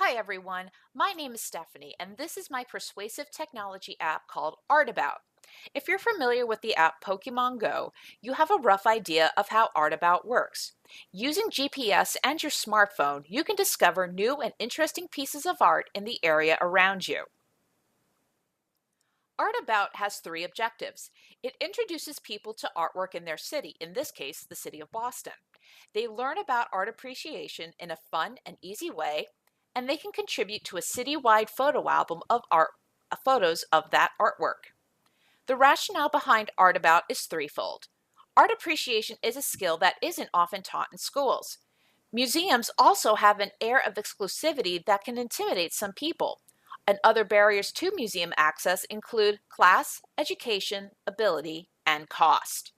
Hi everyone, my name is Stephanie and this is my persuasive technology app called Art-a-Bout. If you're familiar with the app Pokemon Go, you have a rough idea of how Art-a-Bout works. Using GPS and your smartphone, you can discover new and interesting pieces of art in the area around you. Art-a-Bout has three objectives. It introduces people to artwork in their city, in this case, the city of Boston. They learn about art appreciation in a fun and easy way, and they can contribute to a citywide photo album of photos of that artwork. The rationale behind Art-a-Bout is threefold. Art appreciation is a skill that isn't often taught in schools. Museums also have an air of exclusivity that can intimidate some people, and other barriers to museum access include class, education, ability, and cost.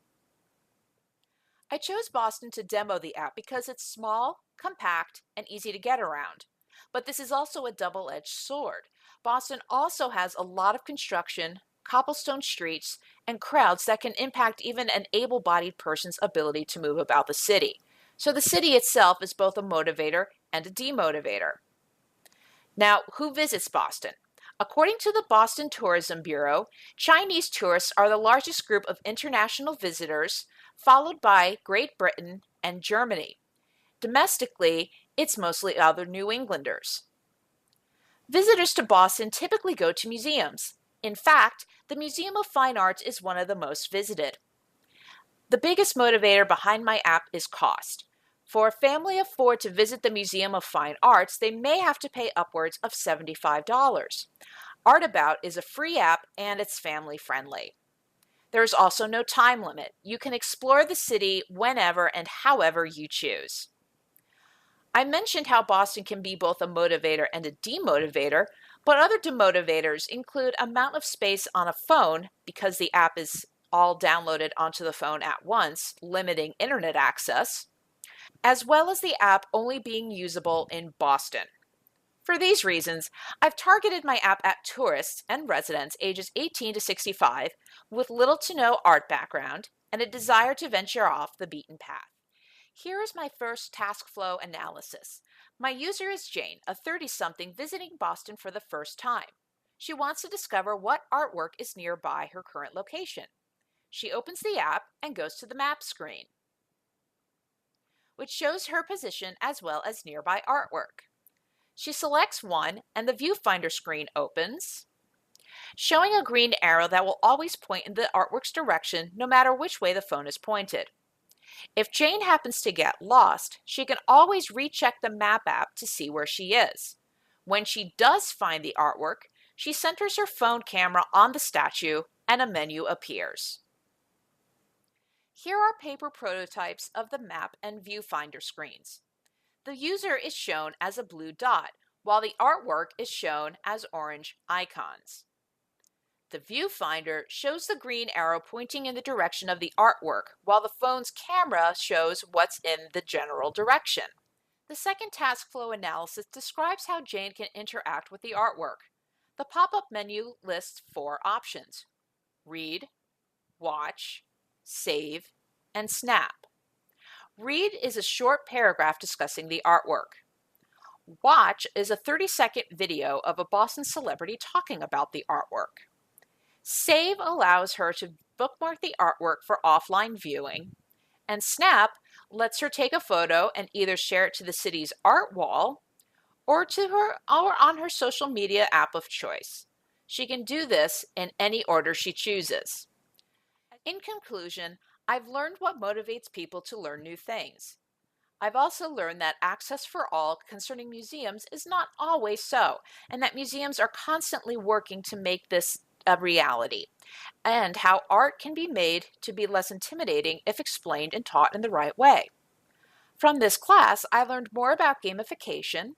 I chose Boston to demo the app because it's small, compact, and easy to get around. But this is also a double-edged sword. Boston also has a lot of construction, cobblestone streets, and crowds that can impact even an able-bodied person's ability to move about the city. So the city itself is both a motivator and a demotivator. Now, who visits Boston? According to the Boston Tourism Bureau, Chinese tourists are the largest group of international visitors, followed by Great Britain and Germany. Domestically, it's mostly other New Englanders. Visitors to Boston typically go to museums. In fact, the Museum of Fine Arts is one of the most visited. The biggest motivator behind my app is cost. For a family of four to visit the Museum of Fine Arts, they may have to pay upwards of $75. Art-a-Bout is a free app and it's family friendly. There is also no time limit. You can explore the city whenever and however you choose. I mentioned how Boston can be both a motivator and a demotivator, but other demotivators include amount of space on a phone because the app is all downloaded onto the phone at once, limiting internet access, as well as the app only being usable in Boston. For these reasons, I've targeted my app at tourists and residents ages 18 to 65 with little to no art background and a desire to venture off the beaten path. Here is my first task flow analysis. My user is Jane, a 30-something visiting Boston for the first time. She wants to discover what artwork is nearby her current location. She opens the app and goes to the map screen, which shows her position as well as nearby artwork. She selects one and the viewfinder screen opens, showing a green arrow that will always point in the artwork's direction no matter which way the phone is pointed. If Jane happens to get lost, she can always recheck the map app to see where she is. When she does find the artwork, she centers her phone camera on the statue and a menu appears. Here are paper prototypes of the map and viewfinder screens. The user is shown as a blue dot, while the artwork is shown as orange icons. The viewfinder shows the green arrow pointing in the direction of the artwork, while the phone's camera shows what's in the general direction. The second task flow analysis describes how Jane can interact with the artwork. The pop-up menu lists four options: read, watch, save, and snap. Read is a short paragraph discussing the artwork. Watch is a 30-second video of a Boston celebrity talking about the artwork. Save allows her to bookmark the artwork for offline viewing, and Snap lets her take a photo and either share it to the city's art wall or on her social media app of choice. She can do this in any order she chooses. In conclusion, I've learned what motivates people to learn new things. I've also learned that access for all concerning museums is not always so, and that museums are constantly working to make this a reality, and how art can be made to be less intimidating if explained and taught in the right way. From this class, I learned more about gamification.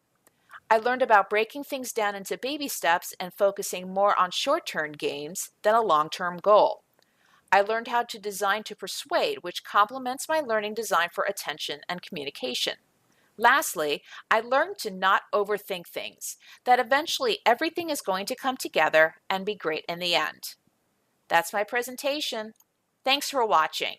I learned about breaking things down into baby steps and focusing more on short-term gains than a long-term goal. I learned how to design to persuade, which complements my learning design for attention and communication. Lastly, I learned to not overthink things, that eventually everything is going to come together and be great in the end. That's my presentation. Thanks for watching.